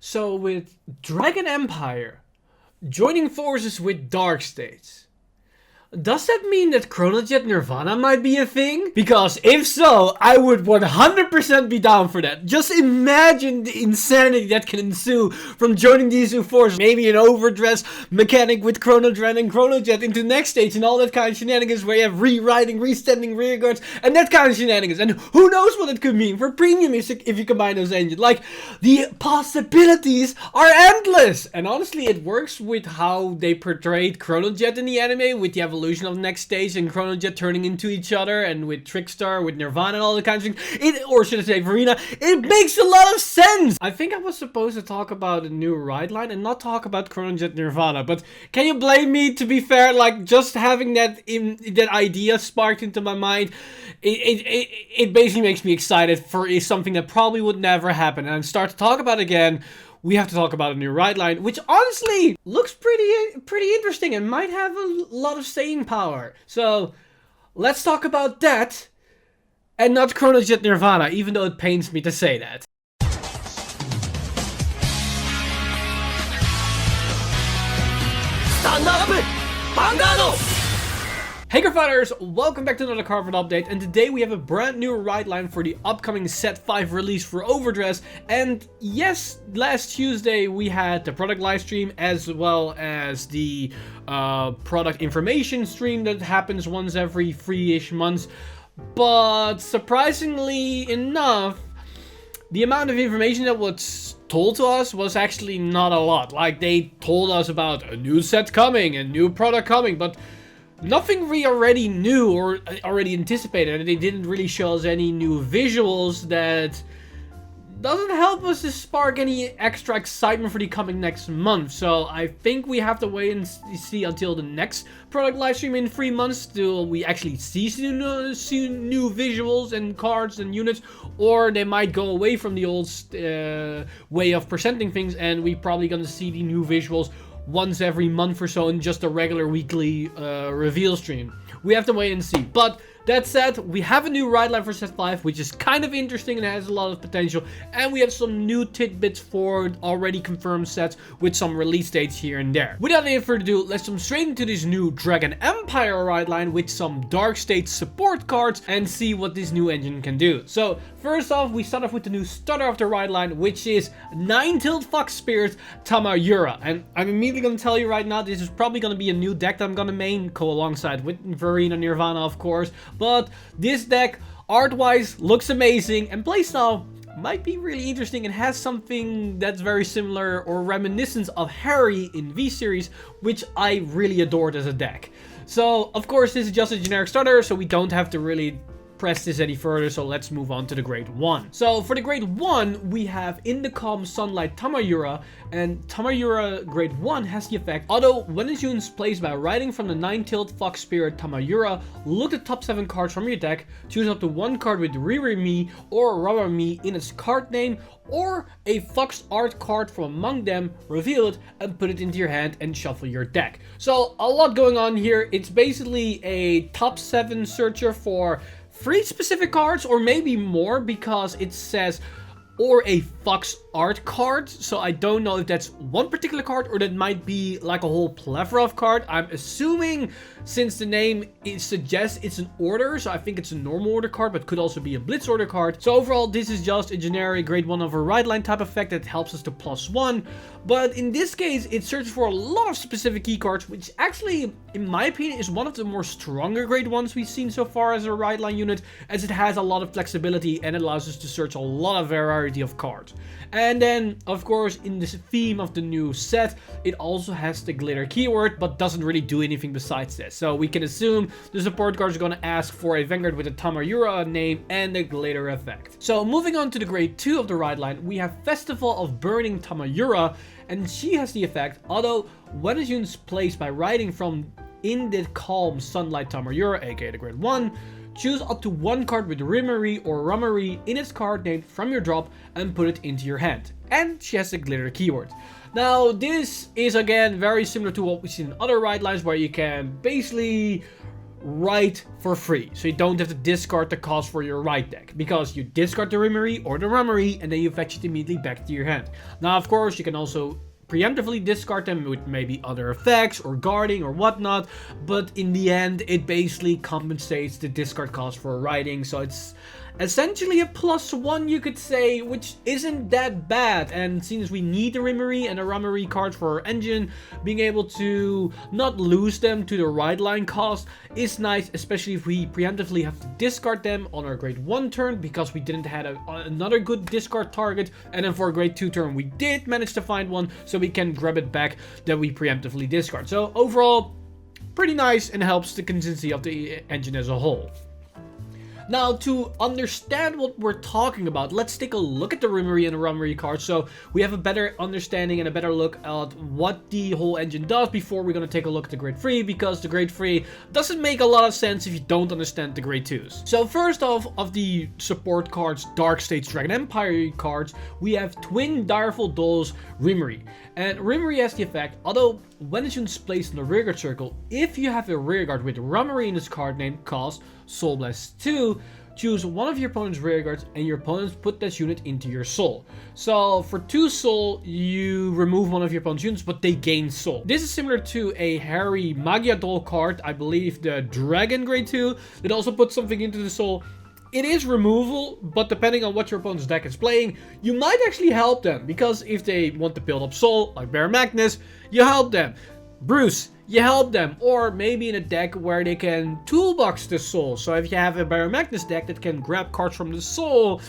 So with Dragon Empire joining forces with Dark States, does that mean that Chronojet Nirvana might be a thing? Because if so, I would 100% be down for that. Just imagine the insanity that can ensue from joining these two forces. Maybe an overdress mechanic with Chronodren and Chronojet into the next stage and all that kind of shenanigans where you have rewriting, restanding rear guards and that kind of shenanigans. And who knows what it could mean for premium if you combine those engines. Like, the possibilities are endless. And honestly, it works with how they portrayed Chronojet in the anime with the evolution of the next stage and Chronojet turning into each other, and with Trickstar, with Nirvana and all the kinds of things. Or should I say Verena, it makes a lot of sense! I think I was supposed to talk about a new ride line and not talk about Chronojet Nirvana, but can you blame me? To be fair, like, just having that idea sparked into my mind, it basically makes me excited for something that probably would never happen, and I start to talk about it again. We have to talk about a new ride line, which honestly looks pretty interesting and might have a lot of staying power. So let's talk about that, and not Chronojet Nirvana, even though it pains me to say that. Stand up, Vanguard! Hey Cardfighters, welcome back to another Cardfight update, and today we have a brand new ride line for the upcoming Set 5 release for Overdress. And yes, last Tuesday we had the product live stream as well as the product information stream that happens once every 3-ish months. But surprisingly enough, the amount of information that was told to us was actually not a lot. Like, they told us about a new set coming, a new product coming, but nothing we already knew or already anticipated. They didn't really show us any new visuals that doesn't help us to spark any extra excitement for the coming next month. So I think we have to wait and see until the next product live stream in 3 months till we actually see new visuals and cards and units, or they might go away from the old way of presenting things and we probably gonna see the new visuals once every month or so in just a regular weekly reveal stream. We have to wait and see. But that said, we have a new ride line for Set 5, which is kind of interesting and has a lot of potential. And we have some new tidbits for already confirmed sets with some release dates here and there. Without any further ado, let's jump straight into this new Dragon Empire ride line with some Dark State support cards and see what this new engine can do. So first off, we start off with the new starter of the ride line, which is 9-tailed Fox Spirit Tamayura. And I'm immediately going to tell you right now, this is probably going to be a new deck that I'm going to main alongside with Verena Nirvana, of course. But this deck, art-wise, looks amazing, and playstyle might be really interesting and has something that's very similar or reminiscent of Harry in V-Series, which I really adored as a deck. So, of course, this is just a generic starter, so we don't have to really press this any further, so let's move on to the grade 1. So for the grade 1, we have In the Calm Sunlight Tamayura, and Tamayura grade 1 has the effect: although when its unit is placed by riding from the 9-tailed Fox Spirit Tamayura, look at the top 7 cards from your deck, choose up to 1 card with Ririmi or Rarami in its card name, or a Fox art card from among them, reveal it and put it into your hand and shuffle your deck. So a lot going on here. It's basically a top 7 searcher for 3 specific cards, or maybe more, because it says or a Fox art card. So I don't know if that's one particular card or that might be like a whole plethora of cards. I'm assuming, since the name suggests it's an order, so I think it's a normal order card, but could also be a blitz order card. So overall, this is just a generic grade 1 of a ride line type effect that helps us to +1. But in this case, it searches for a lot of specific key cards, which actually, in my opinion, is one of the more stronger grade 1s we've seen so far as a ride line unit, as it has a lot of flexibility and it allows us to search a lot of variety of cards. And then, of course, in the theme of the new set, it also has the glitter keyword, but doesn't really do anything besides this. So we can assume the support cards are going to ask for a Vanguard with a Tamayura name and the glitter effect. So moving on to the grade 2 of the ride line, we have Festival of Burning Tamayura, and she has the effect: although when a unit is placed by riding from In the Calm Sunlight Tamayura, aka the grade 1, choose up to 1 card with Rimari or Ramari in its card name from your drop and put it into your hand. And she has the glitter keyword. Now, this is again very similar to what we've seen in other ride lines, where you can basically right for free. So you don't have to discard the cost for your right deck, because you discard the Rimmery or the Rummery and then you fetch it immediately back to your hand. Now, of course, you can also preemptively discard them with maybe other effects or guarding or whatnot, but in the end it basically compensates the discard cost for writing, so it's essentially a +1, you could say, which isn't that bad. And since we need the Rimmery and the Rummery cards for our engine, being able to not lose them to the right line cost is nice, especially if we preemptively have to discard them on our grade 1 turn because we didn't have another good discard target, and then for a grade 2 turn we did manage to find one, so we can grab it back that we preemptively discard. So overall, pretty nice and helps the consistency of the engine as a whole. Now, to understand what we're talking about, let's take a look at the Rimmery and the Rummery cards, so we have a better understanding and a better look at what the whole engine does before we're going to take a look at the grade 3, because the grade 3 doesn't make a lot of sense if you don't understand the grade 2s. So first off, of the support cards, Dark States Dragon Empire cards, we have Twin Direful Dolls Rimmery. And Rimmery has the effect, although when it's unit placed in the rearguard circle, if you have a rearguard with Rummery in its card name, cost Soul Blast 2, choose one of your opponent's rearguards and your opponents put that unit into your soul. So for 2 soul, you remove one of your opponent's units, but they gain soul. This is similar to a Harry Magia Doll card, I believe the Dragon grade 2, that also puts something into the soul. It is removal, but depending on what your opponent's deck is playing, you might actually help them, because if they want to build up soul, like Bear Magnus, you help them. Bruce, you help them, or maybe in a deck where they can toolbox the soul. So if you have a Bear Magnus deck that can grab cards from the soul,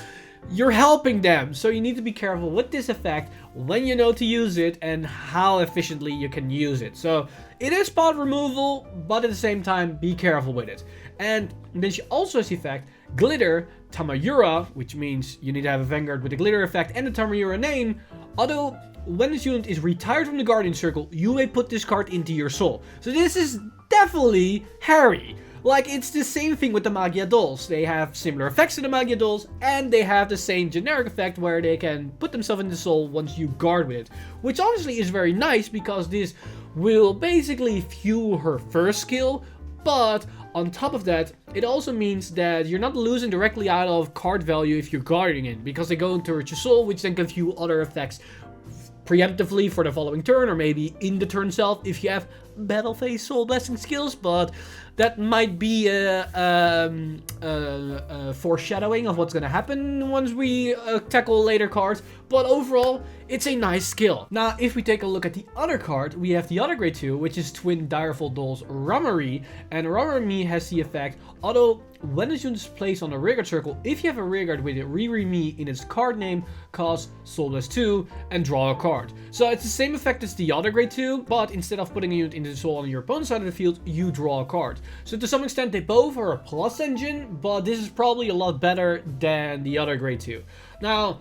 you're helping them. So you need to be careful with this effect when you know to use it and how efficiently you can use it. So it is spot removal, but at the same time, be careful with it. And then she also has the effect Glitter Tamayura, which means you need to have a Vanguard with the glitter effect and the Tamayura name. Although when this unit is retired from the Guardian Circle, you may put this card into your soul. So this is definitely Harry. Like, it's the same thing with the Magia Dolls. They have similar effects to the Magia Dolls, and they have the same generic effect where they can put themselves in the soul once you guard with it. Which honestly is very nice, because this will basically fuel her first skill, but on top of that, it also means that you're not losing directly out of card value if you're guarding it, because they go into your soul, which then can fuel other effects preemptively for the following turn, or maybe in the turn itself if you have battle phase soul blessing skills, but that might be a foreshadowing of what's going to happen once we tackle later cards. But overall, it's a nice skill. Now, if we take a look at the other card, we have the other grade 2, which is Twin Direful Dolls Rummery. And Rummery has the effect, although when this unit is placed on the rearguard circle, if you have a rearguard with a Ririmi in its card name, cost Soul Blast 2 and draw a card. So it's the same effect as the other grade 2, but instead of putting a unit into the soul on your opponent's side of the field, you draw a card. So to some extent, they both are a plus engine, but this is probably a lot better than the other grade 2. Now,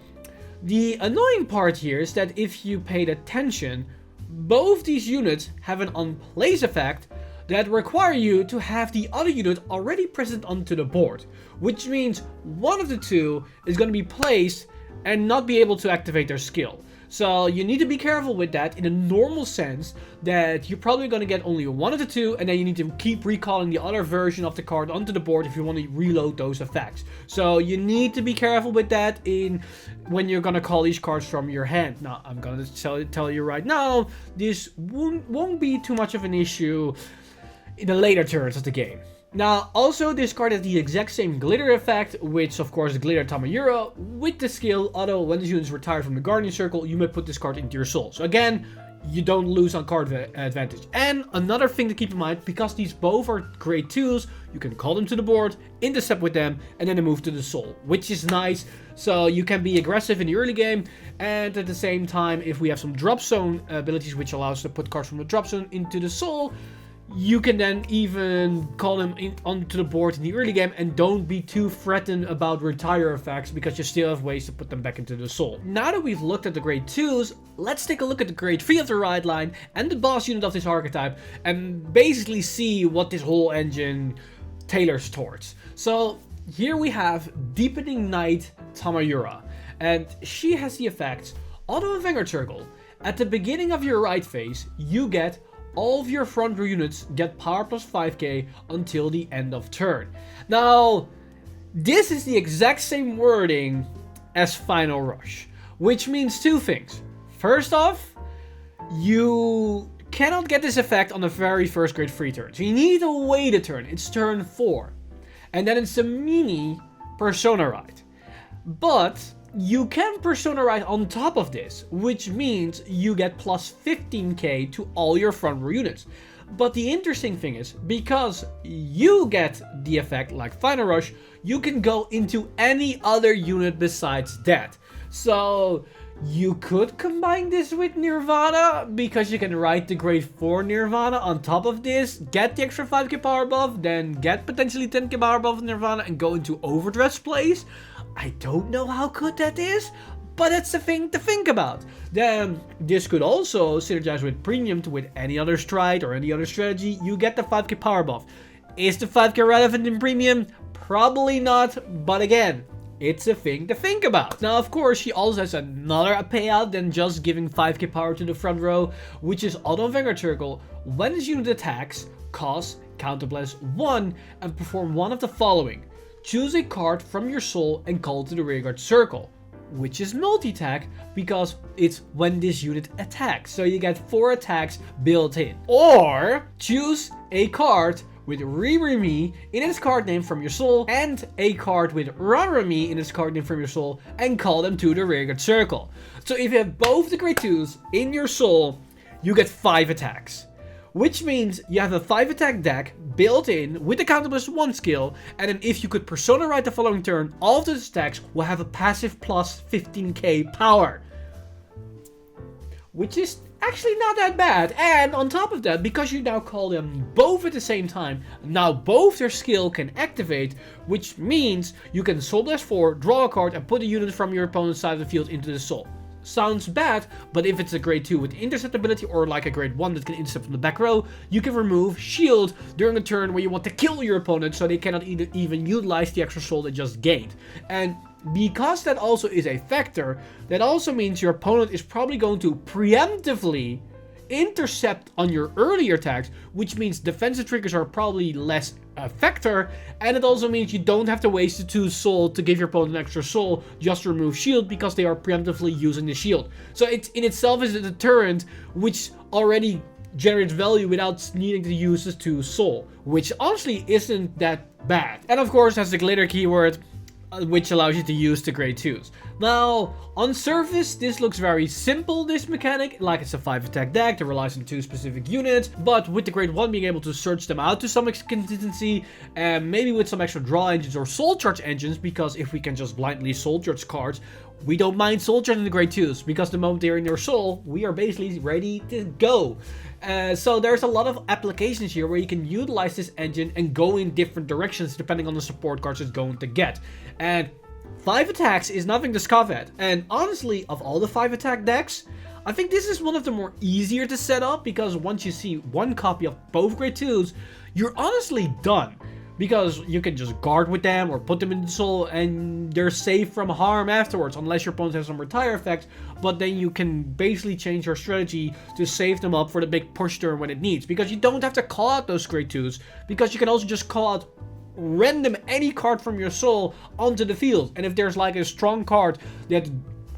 the annoying part here is that if you paid attention, both these units have an on-place effect that require you to have the other unit already present onto the board, which means one of the two is going to be placed and not be able to activate their skill. So you need to be careful with that in a normal sense, that you're probably going to get only one of the two, and then you need to keep recalling the other version of the card onto the board if you want to reload those effects. So you need to be careful with that when you're going to call these cards from your hand. Now, I'm going to tell you right now, this won't be too much of an issue in the later turns of the game. Now, also, this card has the exact same glitter effect, which of course is Glitter Tamayura, with the skill, although when this unit is retired from the Guardian Circle, you may put this card into your soul. So again, you don't lose on card advantage. And another thing to keep in mind, because these both are grade 2s, you can call them to the board, intercept with them, and then move to the soul, which is nice. So you can be aggressive in the early game, and at the same time, if we have some drop zone abilities, which allows us to put cards from the drop zone into the soul, you can then even call them onto the board in the early game and don't be too threatened about retire effects, because you still have ways to put them back into the soul. Now that we've looked at the grade 2s, let's take a look at the grade 3 of the ride line and the boss unit of this archetype and basically see what this whole engine tailors towards. So here we have Deepening Night Tamayura, and she has the effect, although in Vanguard Circle, at the beginning of your ride phase, you get all of your front row units get power plus 5k until the end of turn. Now, this is the exact same wording as Final Rush, which means two things. First off, you cannot get this effect on the very first grade 3 turn. So you need to wait a turn. It's turn 4. And then it's a mini Persona Ride. But you can Persona Ride on top of this, which means you get plus 15k to all your front row units. But the interesting thing is, because you get the effect like Final Rush, you can go into any other unit besides that. So you could combine this with Nirvana, because you can ride the grade 4 Nirvana on top of this, get the extra 5k power buff, then get potentially 10k power buff with Nirvana and go into overdress plays. I don't know how good that is, but that's the thing to think about. Then this could also synergize with Premium to with any other stride or any other strategy. You get the 5k power buff. Is the 5k relevant in Premium? Probably not, but again, it's a thing to think about. Now, of course, she also has another payout than just giving 5k power to the front row, which is Auto Vanguard Circle. When this unit attacks, cost counterblast 1 and perform one of the following. Choose a card from your soul and call to the rearguard circle, which is multi-attack because it's when this unit attacks. So you get 4 attacks built in. Or choose a card with Ririmi in its card name from your soul and a card with Rarami in its card name from your soul and call them to the rearguard circle. So if you have both the grade 2s in your soul, you get 5 attacks. Which means you have a 5 attack deck built in with the counterblast 1 skill, and then if you could Persona Ride the following turn, all of those attacks will have a passive plus 15k power. Which is actually not that bad. And on top of that, because you now call them both at the same time, now both their skill can activate, which means you can Soul Blast 4, draw a card, and put a unit from your opponent's side of the field into the soul. Sounds bad, but if it's a grade 2 with intercept ability or like a grade 1 that can intercept from the back row, you can remove shield during a turn where you want to kill your opponent so they cannot even utilize the extra soul they just gained. And because that also is a factor, that also means your opponent is probably going to preemptively intercept on your earlier attacks, which means defensive triggers are probably less a factor, and it also means you don't have to waste the 2 soul to give your opponent an extra soul just to remove shield because they are preemptively using the shield. So it in itself is a deterrent which already generates value without needing to use the 2 soul, which honestly isn't that bad. And of course has the glitter keyword, which allows you to use the grade 2s. Now, on surface, this looks very simple, this mechanic, like it's a 5 attack deck that relies on 2 specific units, but with the grade 1 being able to search them out to some consistency, and maybe with some extra draw engines or soul charge engines, because if we can just blindly soul charge cards, we don't mind soul charging the grade 2s, because the moment they're in their soul, we are basically ready to go. So there's a lot of applications here where you can utilize this engine and go in different directions depending on the support cards it's going to get. And 5 attacks is nothing to scoff at. And honestly, of all the 5 attack decks, I think this is one of the more easier to set up, because once you see one copy of both grade 2s, you're honestly done. Because you can just guard with them or put them in the soul and they're safe from harm afterwards, unless your opponent has some retire effect. But then you can basically change your strategy to save them up for the big push turn when it needs. Because you don't have to call out those grade 2s, because you can also just call out random any card from your soul onto the field. And if there's like a strong card that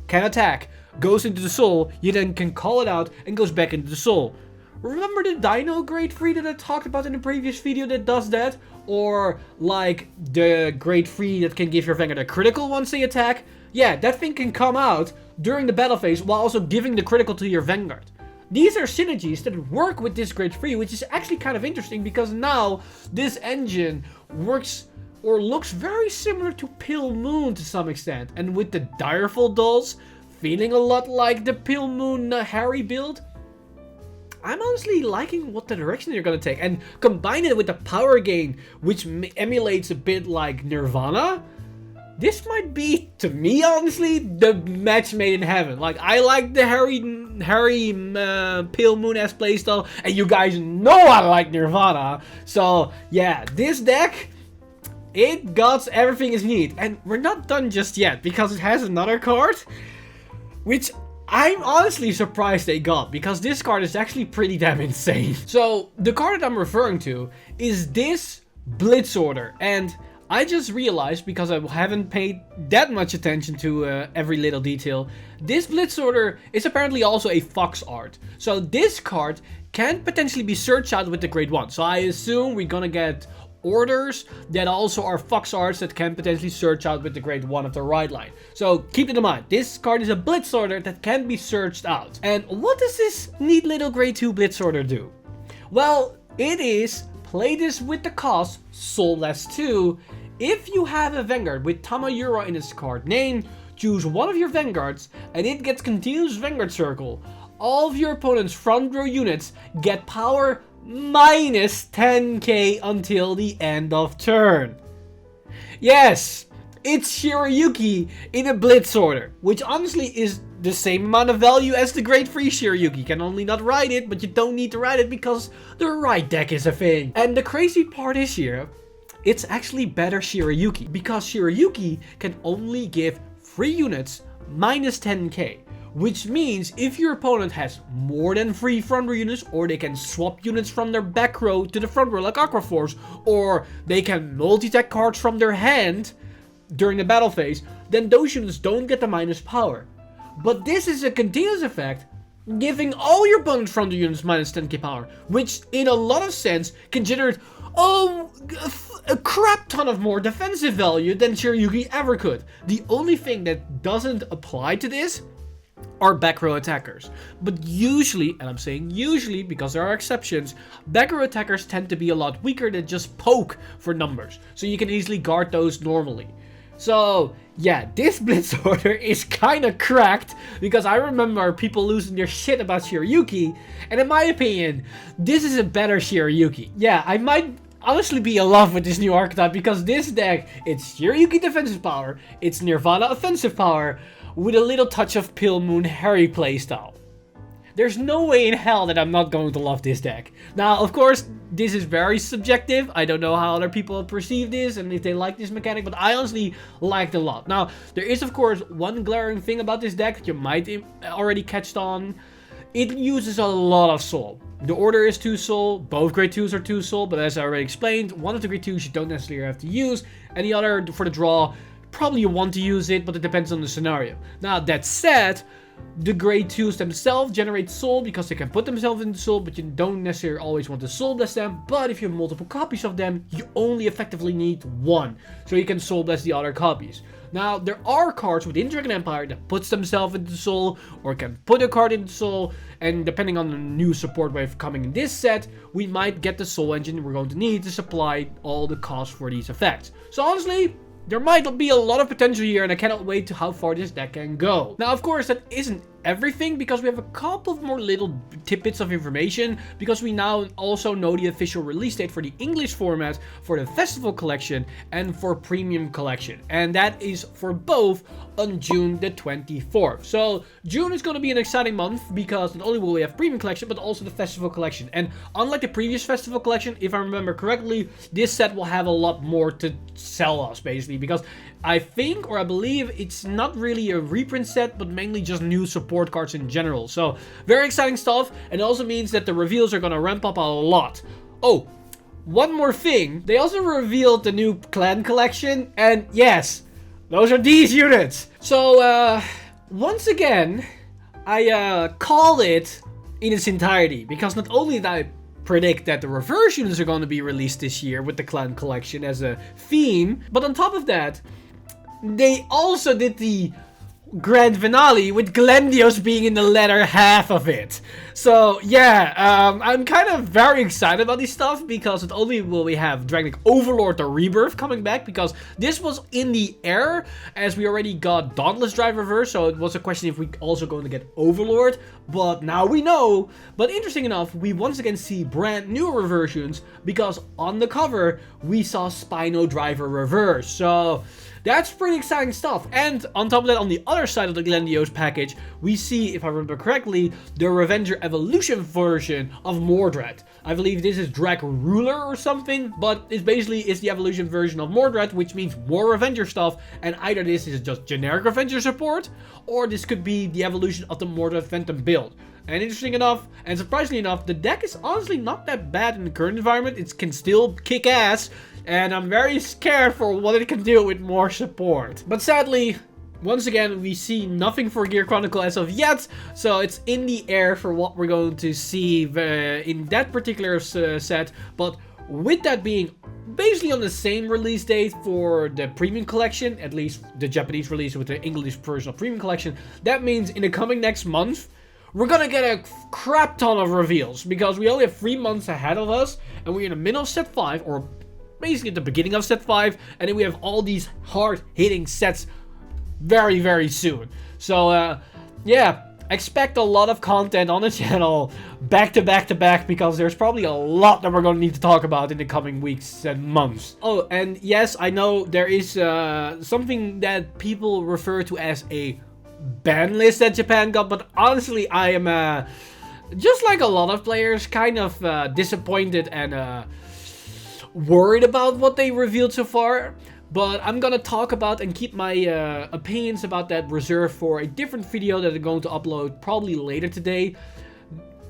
can attack, goes into the soul, you then can call it out and goes back into the soul. Remember the Dino grade 3 that I talked about in the previous video that does that? Or like the grade 3 that can give your Vanguard a critical once they attack? Yeah, that thing can come out during the battle phase while also giving the critical to your Vanguard. These are synergies that work with this grade 3, which is actually kind of interesting because now this engine works or looks very similar to Pale Moon to some extent. And with the Direful dolls feeling a lot like the Pale Moon Harry build, I'm honestly liking what the direction they're going to take. And combine it with the power gain, which emulates a bit like Nirvana, this might be, to me honestly, the match made in heaven. Like, I like the Harry Pale Moon-esque playstyle, and you guys know I like Nirvana. So yeah, this deck, it got everything it needs. And we're not done just yet, because it has another card, which I'm honestly surprised they got, because this card is actually pretty damn insane. So the card that I'm referring to is this Blitz Order, and I just realized, because I haven't paid that much attention to every little detail, this Blitz Order is apparently also a Fox art. So this card can potentially be searched out with the Grade 1. So I assume we're gonna get orders that also are Fox arts that can potentially search out with the Grade 1 of the right line. So keep it in mind, this card is a Blitz Order that can be searched out. And what does this neat little Grade 2 Blitz Order do? Well, it is play this with the cost Soulless 2. If you have a Vanguard with Tamayura in its card name, choose one of your Vanguards and it gets continuous Vanguard circle. All of your opponent's front row units get power minus 10k until the end of turn. Yes, it's Shirayuki in a Blitz Order, which honestly is the same amount of value as the Grade 3 Shirayuki. You can only not ride it, but you don't need to ride it because the right deck is a thing. And the crazy part is here, it's actually better Shirayuki, because Shirayuki can only give 3 units minus 10k. Which means if your opponent has more than 3 front row units, or they can swap units from their back row to the front row like Aqua Force, or they can multi-attack cards from their hand during the battle phase, then those units don't get the minus power. But this is a continuous effect, giving all your opponent's front row units minus 10k power, which in a lot of sense can generate a crap ton of more defensive value than Shirayuki ever could. The only thing that doesn't apply to this are back row attackers. But usually, and I'm saying usually because there are exceptions, back row attackers tend to be a lot weaker than just poke for numbers. So you can easily guard those normally. So yeah, this Blitz Order is kind of cracked, because I remember people losing their shit about Shirayuki, and in my opinion, this is a better Shirayuki. Yeah, I might honestly be in love with this new archetype, because this deck, it's Shirayuki defensive power, it's Nirvana offensive power, with a little touch of Pale Moon Harry playstyle. There's no way in hell that I'm not going to love this deck. Now, of course, this is very subjective. I don't know how other people perceive this and if they like this mechanic, but I honestly liked it a lot. Now, there is, of course, one glaring thing about this deck that you might already catch on. It uses a lot of soul. The order is 2 soul, both Grade 2s are 2 soul, but as I already explained, one of the Grade 2s you don't necessarily have to use, and the other, for the draw, probably you want to use it, but it depends on the scenario. Now, that said, the Grade 2s themselves generate soul because they can put themselves into soul, but you don't necessarily always want to soul blast them. But if you have multiple copies of them, you only effectively need 1, so you can soul blast the other copies. Now, there are cards within Dragon Empire that puts themselves into soul, or can put a card into soul, and depending on the new support wave coming in this set, we might get the soul engine we're going to need to supply all the costs for these effects. So honestly, there might be a lot of potential here, and I cannot wait to how far this deck can go. Now, of course, that isn't everything, because we have a couple of more little tidbits of information, because we now also know the official release date for the English format, for the Festival Collection, and for Premium Collection. And that is for both on June the 24th. So June is going to be an exciting month, because not only will we have Premium Collection, but also the Festival Collection. And unlike the previous Festival Collection, if I remember correctly, this set will have a lot more to sell us, basically, because I think, or I believe, it's not really a reprint set, but mainly just new support cards in general. So, very exciting stuff, and it also means that the reveals are gonna ramp up a lot. Oh, one more thing. They also revealed the new clan collection, and yes, those are these units. So, once again, I call it in its entirety, because not only did I predict that the reverse units are going to be released this year with the clan collection as a theme, but on top of that, they also did the grand finale with Glendios being in the latter half of it. So yeah, I'm kind of very excited about this stuff, because not only will we have Dragon Overlord the Rebirth coming back, because this was in the air as we already got Dauntless Drive Reverse, so it was a question if we also going to get Overlord, but now we know. But interesting enough, we once again see brand new reversions, because on the cover we saw Spino Driver Reverse. So That's pretty exciting stuff. And on top of that, on the other side of the Glendios package, we see, if I remember correctly, the Revenger Evolution version of Mordred. I believe this is Drag Ruler or something, but it's basically the evolution version of Mordred, which means more Revenger stuff. And either this is just generic Revenger support, or this could be the evolution of the Mordred Phantom build. And interesting enough, and surprisingly enough, the deck is honestly not that bad in the current environment. It can still kick ass, and I'm very scared for what it can do with more support. But sadly, once again, we see nothing for Gear Chronicle as of yet, so it's in the air for what we're going to see in that particular set. But with that being basically on the same release date for the Premium Collection, at least the Japanese release with the English version of Premium Collection, that means in the coming next month, we're gonna get a crap ton of reveals, because we only have 3 months ahead of us, and we're in the middle of set 5, or basically at the beginning of set 5, and then we have all these hard-hitting sets very, very soon. So, yeah, expect a lot of content on the channel, back to back to back, because there's probably a lot that we're gonna need to talk about in the coming weeks and months. Oh, and yes, I know there is something that people refer to as a ban list that Japan got, but honestly, I am just like a lot of players, kind of disappointed and worried about what they revealed so far. But I'm gonna talk about and keep my opinions about that reserved for a different video that I'm going to upload probably later today.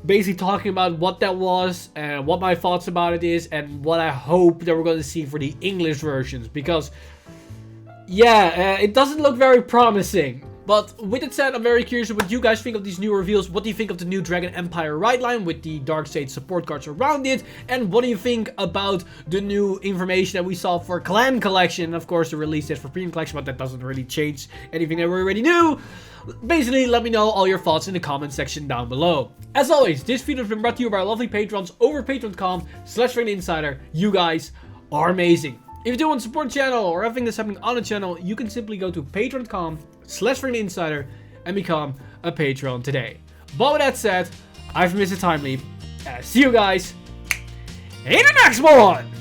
Basically talking about what that was and what my thoughts about it is, and what I hope that we're going to see for the English versions, because yeah, it doesn't look very promising. But with it said, I'm very curious what you guys think of these new reveals. What do you think of the new Dragon Empire ride line with the Darkseid support cards around it? And what do you think about the new information that we saw for Clan Collection? Of course, the release date for Premium Collection, but that doesn't really change anything that we already knew. Basically, let me know all your thoughts in the comment section down below. As always, this video has been brought to you by our lovely patrons over patreon.com/insider. You guys are amazing. If you do want to support the channel or everything that's happening on the channel, you can simply go to patreon.com/insider and become a patron today. But with that said, I've been Mr. Timely. See you guys in the next one!